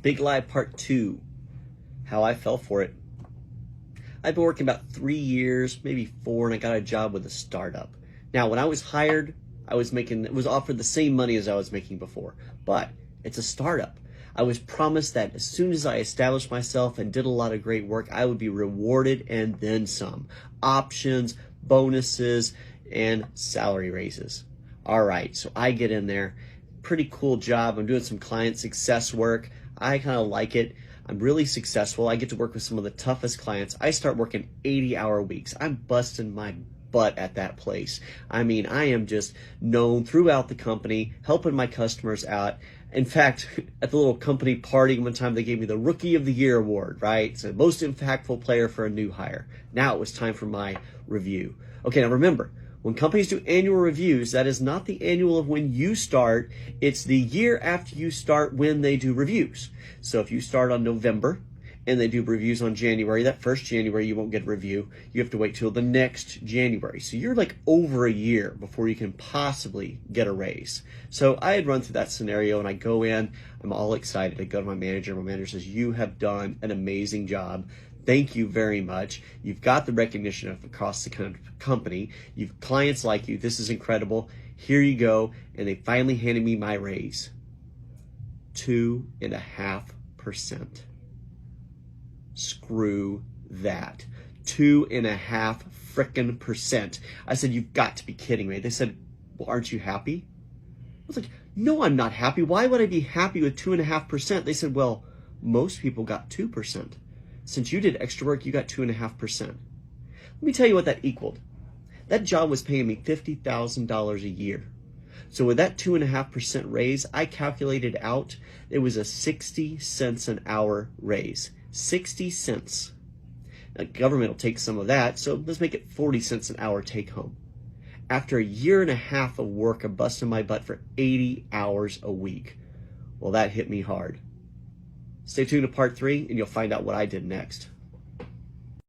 Big lie part 2, how I fell for it. I've been working about 3 years, maybe 4, and I got a job with a startup. Now, when I was hired, I was offered the same money as I was making before, but it's a startup. I was promised that as soon as I established myself and did a lot of great work, I would be rewarded and then some. Options, bonuses, and salary raises. All right, so I get in there. Pretty cool job. I'm doing some client success work. I kind of like it. I'm really successful. I get to work with some of the toughest clients. I start working 80-hour weeks. I'm busting my butt at that place. I mean, I am just known throughout the company, helping my customers out. In fact, at the little company party one time, they gave me the Rookie of the Year award, right? It's the most impactful player for a new hire. Now it was time for my review. Okay, now remember, when companies do annual reviews, that is not the annual of when you start. It's the year after you start when they do reviews. So if you start on November and they do reviews on January, that first January you won't get a review. You have to wait till the next January. So you're like over a year before you can possibly get a raise. So I had run through that scenario and I go in, I'm all excited. I go to my manager. My manager says, "You have done an amazing job. Thank you very much. You've got the recognition across the company. You've clients like you. This is incredible. Here you go." And they finally handed me my raise. 2.5%. Screw that. 2.5 frickin' percent. I said, "You've got to be kidding me." They said, "Well, aren't you happy?" I was like, "No, I'm not happy. Why would I be happy with 2.5%? They said, "Well, most people got 2%. Since you did extra work, you got 2.5%. Let me tell you what that equaled. That job was paying me $50,000 a year. So with that 2.5% raise, I calculated out it was a 60 cents an hour raise. 60 cents. Now, government will take some of that, so let's make it 40 cents an hour take home. After a year and a half of work of busting my butt for 80 hours a week, well, that hit me hard. Stay tuned to part 3 and you'll find out what I did next.